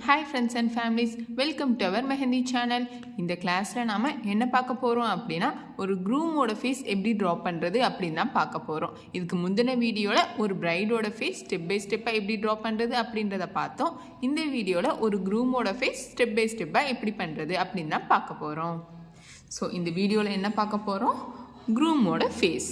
Hi friends and families, welcome to our Mehendi channel. இந்த கிளாஸ்ல நாம என்ன பார்க்க போறோம் அப்படினா ஒரு groomோட ஃபேஸ் எப்படி டிரா பண்றது அப்படினு தான் பார்க்க போறோம். இதுக்கு முந்தின வீடியோல ஒரு பிரைடோட ஃபேஸ் ஸ்டெப் பை ஸ்டெப்பா எப்படி டிரா பண்றது அப்படின்றத பார்த்தோம். இந்த வீடியோல ஒரு groomோட ஃபேஸ் ஸ்டெப் பை ஸ்டெப்பா எப்படி பண்றது அப்படினு தான் பார்க்க போறோம். சோ இந்த வீடியோல என்ன பார்க்க போறோம்? groomோட ஃபேஸ்.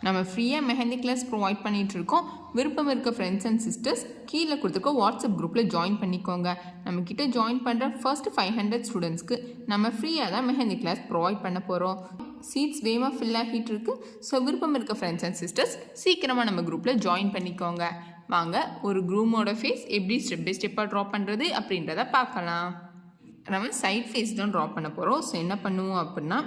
நம்ம ஃப்ரீயாக மெஹந்தி கிளாஸ் ப்ரொவைட் பண்ணிகிட்ருக்கோம். விருப்பம் இருக்க ஃப்ரெண்ட்ஸ் அண்ட் சிஸ்டர்ஸ் கீழே கொடுத்துருக்க வாட்ஸ்அப் குரூப்பில் ஜாயின் பண்ணிக்கோங்க. நம்மக்கிட்ட ஜாயின் பண்ணுற ஃபர்ஸ்ட் 500 ஸ்டூடெண்ட்ஸ்க்கு நம்ம ஃப்ரீயாக தான் மெஹந்தி கிளாஸ் ப்ரொவைட் பண்ண போகிறோம். சீட்ஸ் வேகமாக ஃபில் ஆகிட்டு இருக்கு. ஸோ விருப்பம் இருக்க ஃப்ரெண்ட்ஸ் அண்ட் சிஸ்டர்ஸ் சீக்கிரமாக நம்ம குரூப்பில் ஜாயின் பண்ணிக்கோங்க. வாங்க ஒரு குரூமோட ஃபேஸ் எப்படி ஸ்டெப் பை ஸ்டெப்பாக ட்ரா பண்ணுறது அப்படின்றத பார்க்கலாம். நம்ம சைட் ஃபேஸ் தான் ட்ரா பண்ண போகிறோம். ஸோ என்ன பண்ணுவோம் அப்படின்னா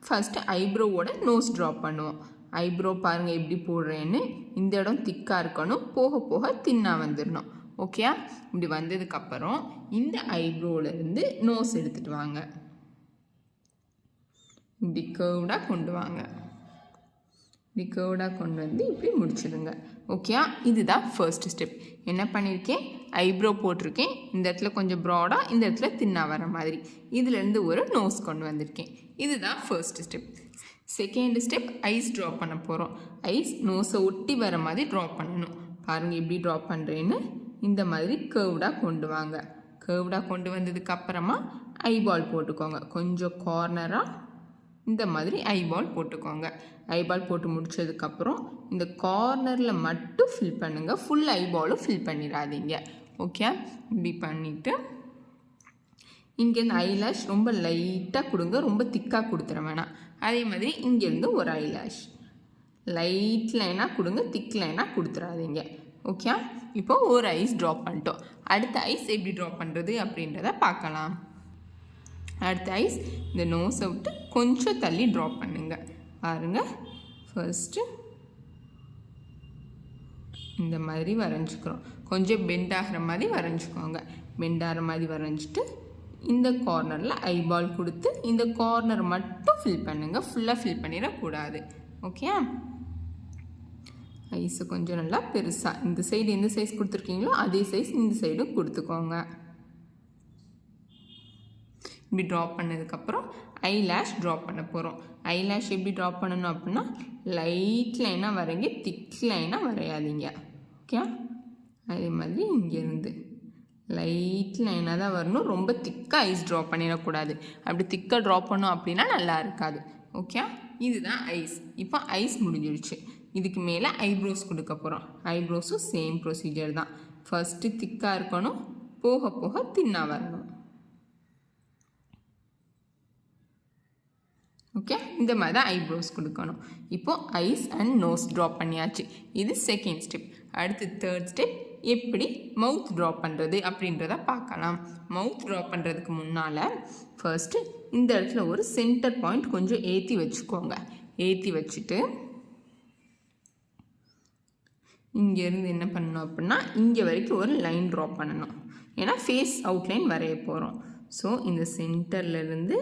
ஃபர்ஸ்ட்டு ஐப்ரோவோட நோஸ் ட்ரா பண்ணுவோம். ஐப்ரோ பாருங்கள் எப்படி போடுறேன்னு. இந்த இடம் திக்காக இருக்கணும், போக போக தின்னாக வந்துடணும். ஓகே, இப்படி வந்ததுக்கப்புறம் இந்த ஐப்ரோவிலேருந்து நோஸ் எடுத்துகிட்டு வாங்க. இப்படி கர்வ்டாக கொண்டு வாங்க. இப்படி கர்வ்டாக கொண்டு வந்து இப்படி முடிச்சிடுங்க. ஓகே, இதுதான் ஃபர்ஸ்ட் ஸ்டெப். என்ன பண்ணியிருக்கேன்? ஐப்ரோ போட்டிருக்கேன். இந்த இடத்துல கொஞ்சம் ப்ராடாக, இந்த இடத்துல தின்னாக வர மாதிரி. இதுலேருந்து ஒரு நோஸ் கொண்டு வந்திருக்கேன். இதுதான் first step. Second step eyes draw பண்ண போகிறோம். ஐஸ் நோஸை ஒட்டி வர மாதிரி ட்ரா பண்ணணும். பாருங்கள் எப்படி ட்ரா பண்ணுறேன்னு. இந்த மாதிரி கர்வ்டாக கொண்டு வாங்க. கர்வ்டாக கொண்டு வந்ததுக்கப்புறமா ஐபால் போட்டுக்கோங்க. கொஞ்சம் கார்னராக இந்த மாதிரி ஐபால் போட்டுக்கோங்க. ஐபால் போட்டு முடித்ததுக்கப்புறம் இந்த கார்னரில் மட்டும் ஃபில் பண்ணுங்கள். ஃபுல் ஐபாலும் ஃபில் பண்ணிடாதீங்க. ஓகே, இப்படி பண்ணிவிட்டு இங்கேருந்து ஐலாஷ் ரொம்ப லைட்டாக கொடுங்க, ரொம்ப திக்காக கொடுத்துட வேணாம். அதே மாதிரி இங்கேருந்து ஒரு ஐலாஷ் லைட் லைனாக கொடுங்க, திக் லைனாக கொடுத்துடாதீங்க. ஓகே, இப்போ ஒரு ஐஸ் ட்ரா பண்ணிட்டோம். அடுத்த ஐஸ் எப்படி ட்ரா பண்ணுறது அப்படின்றத பார்க்கலாம். அடுத்த ஐஸ் இந்த நோஸை விட்டு கொஞ்சம் தள்ளி ட்ரா பண்ணுங்க. பாருங்கள், ஃபர்ஸ்ட்டு இந்த மாதிரி வரைஞ்சிக்கிறோம். கொஞ்சம் பெண்ட் ஆகிற மாதிரி வரைஞ்சிக்கோங்க. பெண்ட் ஆகிற மாதிரி வரைஞ்சிட்டு இந்த கார்னரில் ஐபால் கொடுத்து இந்த கார்னர் மட்டும் ஃபில் பண்ணுங்கள். ஃபுல்லாக ஃபில் பண்ணிடக்கூடாது. ஓகே, ஐஸை கொஞ்சம் நல்லா பெருசாக இந்த சைடு எந்த சைஸ் கொடுத்துருக்கீங்களோ அதே சைஸ் இந்த சைடும் கொடுத்துக்கோங்க. இப்படி ட்ரா பண்ணதுக்கப்புறம் ஐலாஷ் ட்ரா பண்ண போகிறோம். ஐலாஷ் எப்படி ட்ரா பண்ணணும் அப்படின்னா லைட் லைனாக வரைங்க, திக் லைனாக வரையாதீங்க. ஓகே, அதே மாதிரி இங்கேருந்து லைட் லைனாக தான் வரணும். ரொம்ப திக்காக ஐஸ் ட்ரா பண்ணிடக்கூடாது. அப்படி திக்காக ட்ரா பண்ணோம் அப்படின்னா நல்லா இருக்காது. ஓகே, இதுதான் ஐஸ். இப்போ ஐஸ் முடிஞ்சிடுச்சு. இதுக்கு மேலே ஐப்ரோஸ் கொடுக்க போகிறோம். ஐப்ரோஸும் சேம் ப்ரொசீஜர் தான். ஃபர்ஸ்ட்டு திக்காக இருக்கணும், போக போக தின்னாக வரணும். ஓகே, இந்த மாதிரி தான் ஐப்ரோஸ் கொடுக்கணும். இப்போது ஐஸ் அண்ட் நோஸ் ட்ரா பண்ணியாச்சு. இது செகண்ட் ஸ்டெப். அடுத்து தேர்ட் ஸ்டெப் எப்படி மவுத் ட்ரா பண்ணுறது அப்படின்றத பார்க்கலாம். மவுத் ட்ரா பண்ணுறதுக்கு முன்னால் ஃபர்ஸ்ட்டு இந்த இடத்துல ஒரு சென்டர் பாயிண்ட் கொஞ்சம் ஏற்றி வச்சுக்கோங்க. ஏற்றி வச்சுட்டு இங்கேருந்து என்ன பண்ணணும் அப்படின்னா இங்கே வரைக்கும் ஒரு லைன் ட்ரா பண்ணணும். ஏன்னா ஃபேஸ் அவுட்லைன் வரைய போகிறோம். ஸோ இந்த சென்டர்லேருந்து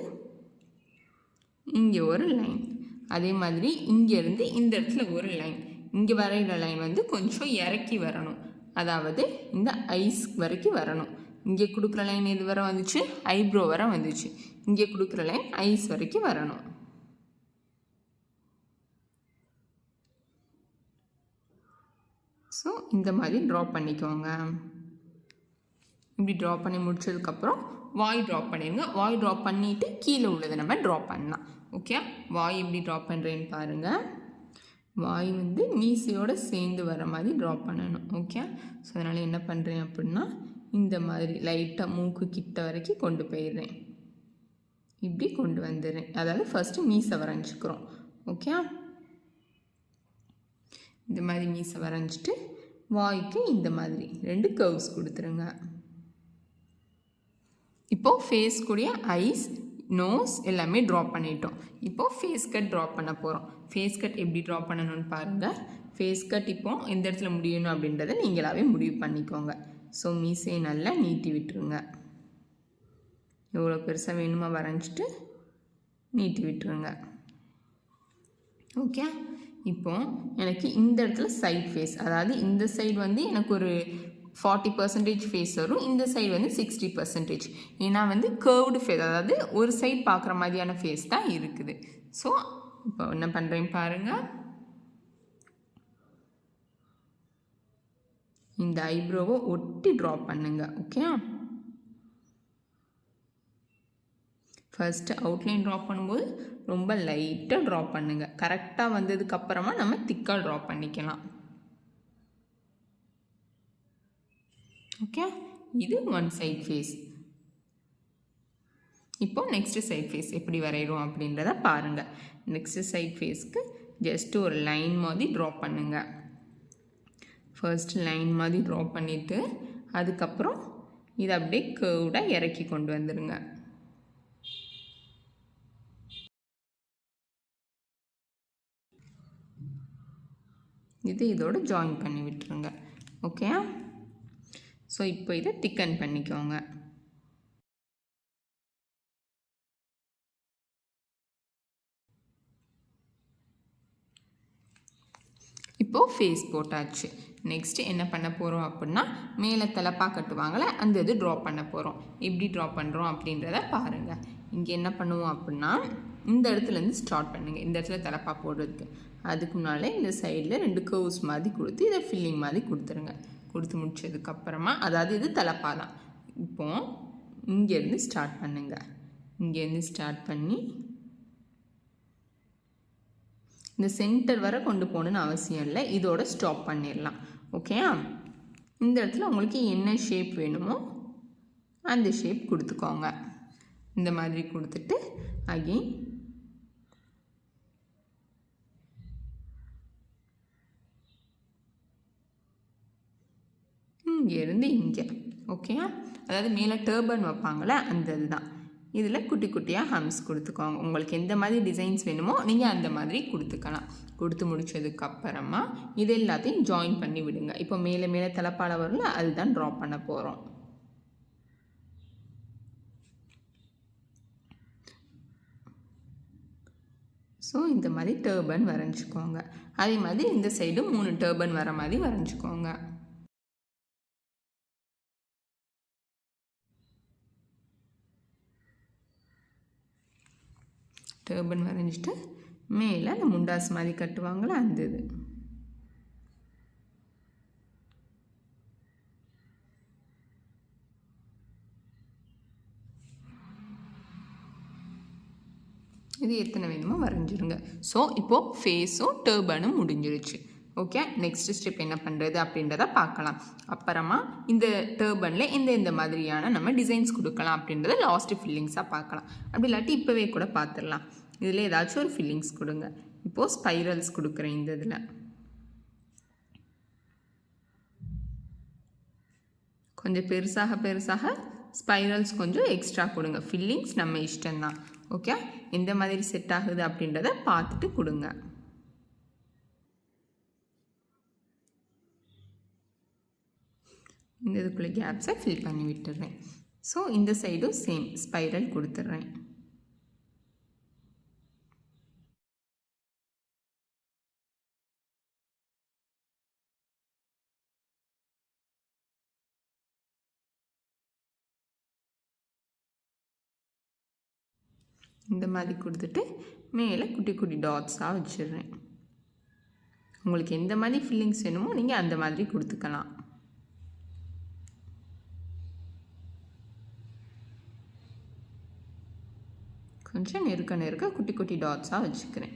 இங்கே ஒரு லைன், அதே மாதிரி இங்கேருந்து இந்த இடத்துல ஒரு லைன். இங்கே வரைகிற லைன் வந்து கொஞ்சம் இறக்கி வரணும். அதாவது இந்த ஐஸ் வரைக்கும் வரணும். இங்கே கொடுக்குற லைன் எது வர வந்துச்சு? ஐப்ரோ வர வந்துச்சு. இங்கே கொடுக்குற லைன் ஐஸ் வரைக்கும் வரணும். ஸோ இந்த மாதிரி ட்ரா பண்ணிக்கோங்க. இப்படி ட்ரா பண்ணி முடிச்சதுக்கப்புறம் வாய் ட்ரா பண்ணிடுங்க. வாய் ட்ரா பண்ணிவிட்டு கீழே உள்ளதை நம்ம ட்ரா பண்ணலாம். ஓகே, வாய் எப்படி ட்ரா பண்ணுறேன்னு பாருங்கள். வாய் வந்து மீசையோடு சேர்ந்து வர மாதிரி ட்ரா பண்ணணும். ஓகே, ஸோ அதனால் என்ன பண்ணுறேன் அப்படின்னா இந்த மாதிரி லைட்டாக மூக்கு கிட்ட வரைக்கும் கொண்டு போயிடுறேன். இப்படி கொண்டு வந்துடுறேன். அதாவது ஃபஸ்ட்டு மீசை வரைஞ்சிக்கிறோம். ஓகே, இந்த மாதிரி மீசை வரைஞ்சிட்டு வாய்க்கு இந்த மாதிரி 2 கர்வ்ஸ் கொடுத்துருங்க. இப்போது ஃபேஸ் கூடிய ஐஸ் நோஸ் எல்லாமே ட்ரா பண்ணிட்டோம். இப்போது ஃபேஸ் கட் ட்ரா பண்ண போகிறோம். ஃபேஸ் கட் எப்படி ட்ரா பண்ணணும்னு பாருங்கள். ஃபேஸ் கட் இப்போது எந்த இடத்துல முடியணும் அப்படின்றத நீங்களாகவே முடிவு பண்ணிக்கோங்க. ஸோ மீசையை நல்லா நீட்டி விட்டுருங்க. எவ்வளோ பெருசாக வேணுமா வரைஞ்சிட்டு நீட்டி விட்டுருங்க. ஓகே, இப்போ எனக்கு இந்த இடத்துல சைட் ஃபேஸ், அதாவது இந்த சைடு வந்து எனக்கு ஒரு 40% ஃபேஸ் வரும், இந்த சைடு வந்து 60%. ஏன்னா வந்து கர்வ்டு ஃபேஸ், அதாவது ஒரு சைடு பார்க்குற மாதிரியான ஃபேஸ் தான் இருக்குது. ஸோ இப்போ என்ன பண்ணுறேன் பாருங்கள், இந்த ஐப்ரோவை ஒட்டி ட்ரா பண்ணுங்க. ஓகே, ஃபர்ஸ்ட் அவுட்லைன் ட்ரா பண்ணும்போது ரொம்ப லைட்டாக ட்ரா பண்ணுங்கள். கரெக்டாக வந்ததுக்கப்புறமா நம்ம திக்காக ட்ரா பண்ணிக்கலாம். ஓகே, இது ஒன் சைட் ஃபேஸ். இப்போ நெக்ஸ்ட் சைட் ஃபேஸ் எப்படி வரைகிறோம் அப்படின்றத பாருங்கள். நெக்ஸ்ட் சைட் ஃபேஸ்க்கு ஜஸ்ட் ஒரு லைன் மாதிரி ட்ரா பண்ணுங்கள். ஃபர்ஸ்ட் லைன் மாதிரி ட்ரா பண்ணிவிட்டு அதுக்கப்புறம் இதை அப்படியே கர்வ்டாக இறக்கி கொண்டு வந்துடுங்க. இது இதோட ஜாயின் பண்ணி விட்டுருங்க. ஓகே, ஸோ இப்போ இதை திக்கன் பண்ணிக்கோங்க. இப்போது ஃபேஸ் போட்டாச்சு. நெக்ஸ்ட்டு என்ன பண்ண போகிறோம் அப்படின்னா, மேலே தலப்பா கட்டுவாங்களே அந்த இது ட்ரா பண்ண போகிறோம். எப்படி ட்ரா பண்ணுறோம் அப்படின்றத பாருங்கள். இங்கே என்ன பண்ணுவோம் அப்படின்னா, இந்த இடத்துலேருந்து ஸ்டார்ட் பண்ணுங்கள். இந்த இடத்துல தலப்பா போடுறதுக்கு அதுக்கு முன்னாலே இந்த சைடில் 2 கர்வ்ஸ் மாதிரி கொடுத்து இதை ஃபில்லிங் மாதிரி கொடுத்துருங்க. கொடுத்து முடிச்சதுக்கப்புறமா, அதாவது இது தலப்பா தான். இப்போது இங்கேருந்து ஸ்டார்ட் பண்ணுங்கள். இங்கேருந்து ஸ்டார்ட் பண்ணி இந்த சென்டர் வரை கொண்டு போகணுன்னு அவசியம் இல்லை, இதோட ஸ்டாப் பண்ணிடலாம். ஓகே, இந்த இடத்துல உங்களுக்கு என்ன ஷேப் வேணுமோ அந்த ஷேப் கொடுத்துக்கோங்க. இந்த மாதிரி கொடுத்துட்டு அகெயின் இங்கேருந்து இங்கே. ஓகே, அதாவது மேலே டர்பன் வைப்பாங்களே அந்த இதுதான். இதில் குட்டி குட்டியாக ஹம்ஸ் கொடுத்துக்கோங்க. உங்களுக்கு எந்த மாதிரி டிசைன்ஸ் வேணுமோ நீங்கள் அந்த மாதிரி கொடுத்துக்கலாம். கொடுத்து முடிச்சதுக்கப்புறமா இது எல்லாத்தையும் ஜாயின் பண்ணி விடுங்க. இப்போ மேலே மேலே தலைப்பாட வரல, அதுதான் ட்ரா பண்ண போகிறோம். ஸோ இந்த மாதிரி டர்பன் வரைஞ்சிக்கோங்க. அதே மாதிரி இந்த சைடு 3 டர்பன் வர மாதிரி வரைஞ்சிக்கோங்க. டர்பன் வரைஞ்சிட்டு மேலே அந்த முண்டாஸ் மாதிரி கட்டுவாங்களே அந்த இது. இது எத்தனை வேணுமோ வரைஞ்சிருங்க. ஸோ இப்போது ஃபேஸும் டர்பனும் முடிஞ்சிருச்சு. ஓகே, நெக்ஸ்ட் ஸ்டெப் என்ன பண்ணுறது அப்படின்றத பார்க்கலாம். அப்புறமா இந்த டர்பனில் இந்த மாதிரியான நம்ம டிசைன்ஸ் கொடுக்கலாம் அப்படின்றத லாஸ்ட்டு ஃபில்லிங்ஸாக பார்க்கலாம். அப்படி இல்லாட்டி இப்போவே கூட பார்த்துடலாம். இதில் ஏதாச்சும் ஒரு ஃபில்லிங்ஸ் கொடுங்க. இப்போது ஸ்பைரல்ஸ் கொடுக்குறேன். இந்த இதில் கொஞ்சம் பெருசாக ஸ்பைரல்ஸ் கொஞ்சம் எக்ஸ்ட்ரா கொடுங்க. ஃபில்லிங்ஸ் நம்ம இஷ்டம்தான். ஓகே, எந்த மாதிரி செட் ஆகுது அப்படின்றத பார்த்துட்டு கொடுங்க. இந்த இதுக்குள்ளே கேப்ஸை ஃபில் பண்ணி விட்டுறேன். ஸோ இந்த சைடும் சேம் ஸ்பைரல் கொடுத்துட்றேன். இந்த மாதிரி கொடுத்துட்டு மேலே குட்டி குட்டி டாட்ஸாக வச்சிடுறேன். உங்களுக்கு எந்த மாதிரி ஃபில்லிங்ஸ் வேணுமோ நீங்கள் அந்த மாதிரி கொடுத்துக்கலாம். கொஞ்சம் நெருக்க குட்டி குட்டி டாட்ஸாக வச்சுக்கிறேன்.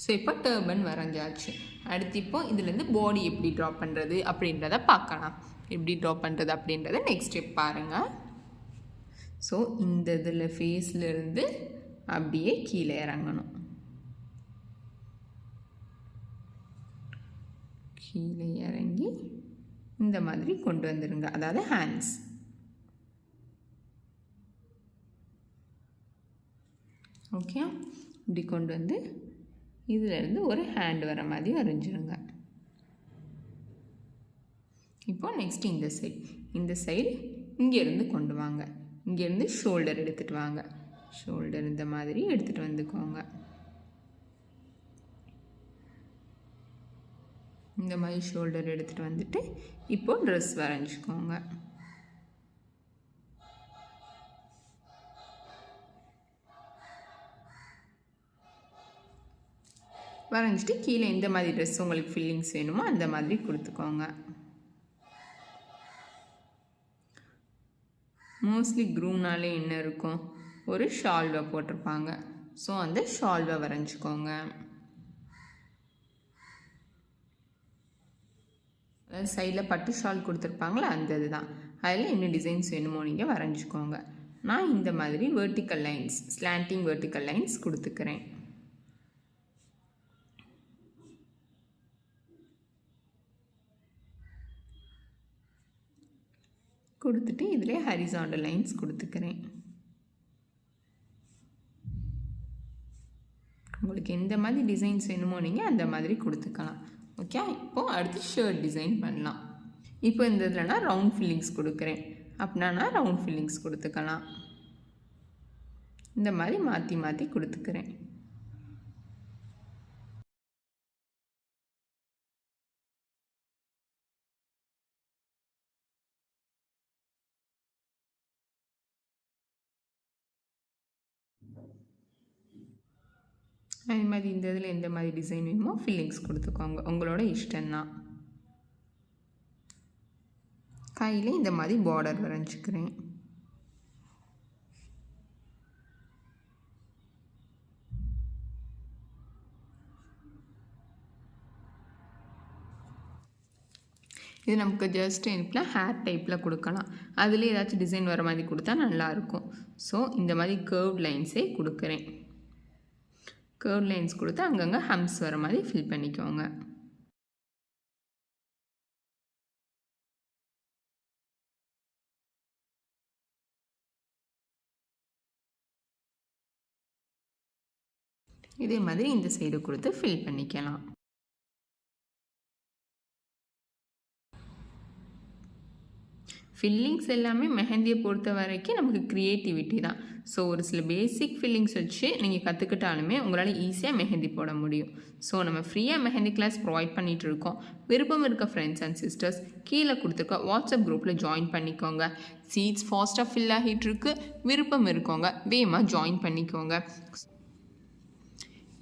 ஸோ இப்போ டர்பன் வரைஞ்சாச்சு. அடுத்து இப்போ இதுலேருந்து பாடி எப்படி ட்ரா பண்ணுறது அப்படின்றத பார்க்கலாம். எப்படி ட்ரா பண்ணுறது அப்படின்றத நெக்ஸ்ட் ஸ்டெப் பாருங்கள். ஸோ இந்த இதில் ஃபேஸ்லேருந்து அப்படியே கீழே இறங்கணும். கீழே இறங்கி இந்த மாதிரி கொண்டு வந்துடுங்க. அதாவது ஹேண்ட்ஸ். ஓகே, இப்படி கொண்டு வந்து இதிலேருந்து ஒரு ஹேண்ட் வர மாதிரி வரைஞ்சிருங்க. இப்போ நெக்ஸ்ட் இந்த சைடு இங்கேருந்து கொண்டு வாங்க. இங்கேருந்து ஷோல்டர் எடுத்துகிட்டு வாங்க. ஷோல்டர் இந்த மாதிரி எடுத்துகிட்டு வந்துக்கோங்க. இந்த மாதிரி ஷோல்டர் எடுத்துகிட்டு வந்துட்டு இப்போது ட்ரெஸ் வரைஞ்சிக்கோங்க. வரைஞ்சிட்டு கீழே எந்த மாதிரி ட்ரெஸ் உங்களுக்கு ஃபில்லிங்ஸ் வேணுமோ அந்த மாதிரி கொடுத்துக்கோங்க. மோஸ்ட்லி க்ரூம்னாலே என்ன இருக்கும், ஒரு ஷால்வை போட்டிருப்பாங்க. ஸோ அந்த ஷால்வை வரைஞ்சிக்கோங்க. அதாவது சைடில் பட்டு ஷால் கொடுத்துருப்பாங்களே அந்த இதுதான். அதில் என்ன டிசைன்ஸ் வேணுமோ நீங்கள் வரைஞ்சிக்கோங்க. நான் இந்த மாதிரி vertical lines, slanting vertical lines கொடுத்துக்கிறேன். கொடுத்துட்டு இதிலே ஹரிசாண்டல் லைன்ஸ் கொடுத்துக்கிறேன். உங்களுக்கு எந்த மாதிரி டிசைன்ஸ் வேணுமோ நீங்கள் அந்த மாதிரி கொடுத்துக்கலாம். ஓகே, இப்போது அடுத்து ஷர்ட் டிசைன் பண்ணலாம். இப்போ இந்த இதில் நான் ரவுண்ட் ஃபில்லிங்ஸ் கொடுக்குறேன். அப்படின்னா நான் ரவுண்ட் ஃபில்லிங்ஸ் கொடுத்துக்கலாம். இந்த மாதிரி மாற்றி மாற்றி கொடுத்துக்கிறேன். அதே மாதிரி இந்த இதில் எந்த மாதிரி டிசைன் வேணுமோ ஃபில்லிங்ஸ் கொடுத்துக்கோங்க, உங்களோட இஷ்டம்தான். கையில் இந்த மாதிரி பார்டர் வரைஞ்சிக்கிறேன். இது நமக்கு ஜஸ்ட் எனக்கு ஹேர் டைப்பில் கொடுக்கலாம். அதில் ஏதாச்சும் டிசைன் வர மாதிரி கொடுத்தா நல்லாயிருக்கும். ஸோ இந்த மாதிரி கர்வ் லைன்ஸே கொடுக்குறேன். கர்வ் லைன்ஸ் கொடுத்து அங்கங்கே ஹம்ஸ் வர மாதிரி ஃபில் பண்ணிக்கோங்க. இதே மாதிரி இந்த சைடு கொடுத்து ஃபில் பண்ணிக்கலாம். ஃபில்லிங்ஸ் எல்லாமே மெஹந்தியை பொறுத்த வரைக்கும் நமக்கு க்ரியேட்டிவிட்டி தான். ஸோ ஒரு சில பேசிக் ஃபில்லிங்ஸ் வச்சு நீங்கள் கற்றுக்கிட்டாலுமே உங்களால் ஈஸியாக மெஹந்தி போட முடியும். ஸோ நம்ம ஃப்ரீயாக மெஹந்தி கிளாஸ் ப்ரொவைட் பண்ணிகிட்டு இருக்கோம். விருப்பம் இருக்க ஃப்ரெண்ட்ஸ் அண்ட் சிஸ்டர்ஸ் கீழே கொடுத்துருக்க வாட்ஸ்அப் குரூப்பில் ஜாயின் பண்ணிக்கோங்க. சீட்ஸ் ஃபாஸ்ட்டாக ஃபில் ஆகிட்டு இருக்கு. விருப்பம் இருக்கவங்க வேகமாக ஜாயின் பண்ணிக்கோங்க.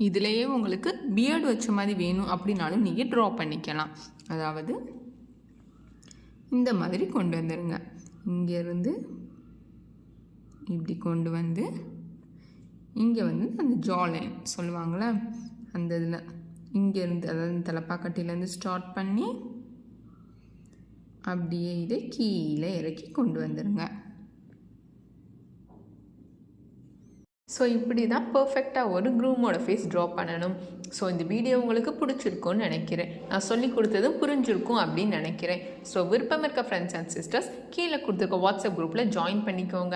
இதுலேயே உங்களுக்கு பியர்டு வச்ச மாதிரி வேணும் அப்படின்னாலும் நீங்கள் ட்ரா பண்ணிக்கலாம். அதாவது இந்த மாதிரி கொண்டு வந்துடுங்க. இங்கேருந்து இப்படி கொண்டு வந்து இங்கே வந்து அந்த ஜா லைன் சொல்லுவாங்களே அந்த இதில் இங்கேருந்து, அதாவது தலைப்பாக்கட்டிலேருந்து ஸ்டார்ட் பண்ணி அப்படியே இதை கீழே இறக்கி கொண்டு வந்துடுங்க. ஸோ இப்படி தான் பர்ஃபெக்டாக ஒரு க்ரூமோட ஃபேஸ் ட்ரா பண்ணணும். ஸோ இந்த வீடியோ உங்களுக்கு பிடிச்சிருக்கும்னு நினைக்கிறேன். நான் சொல்லி கொடுத்ததும் புரிஞ்சிருக்கும் அப்படின்னு நினைக்கிறேன். ஸோ விருப்பம் இருக்க ஃப்ரெண்ட்ஸ் அண்ட் சிஸ்டர்ஸ் கீழே கொடுத்துருக்க வாட்ஸ்அப் குரூப்பில் ஜாயின் பண்ணிக்கோங்க.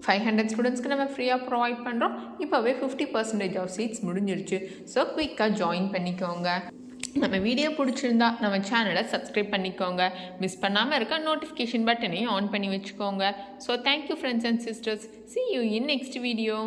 500 ஸ்டூடெண்ட்ஸ்க்கு நம்ம ஃப்ரீயாக ப்ரொவைட் பண்ணுறோம். இப்போவே 50% ஆஃப் சீட்ஸ் முடிஞ்சிருச்சு. ஸோ குயிக்காக ஜாயின் பண்ணிக்கோங்க. நம்ம வீடியோ பிடிச்சிருந்தா நம்ம சேனலை சப்ஸ்கிரைப் பண்ணிக்கோங்க. மிஸ் பண்ணாமல் இருக்க நோட்டிஃபிகேஷன் பட்டனையும் ஆன் பண்ணி வச்சுக்கோங்க. So thank you friends and sisters. See you in next video.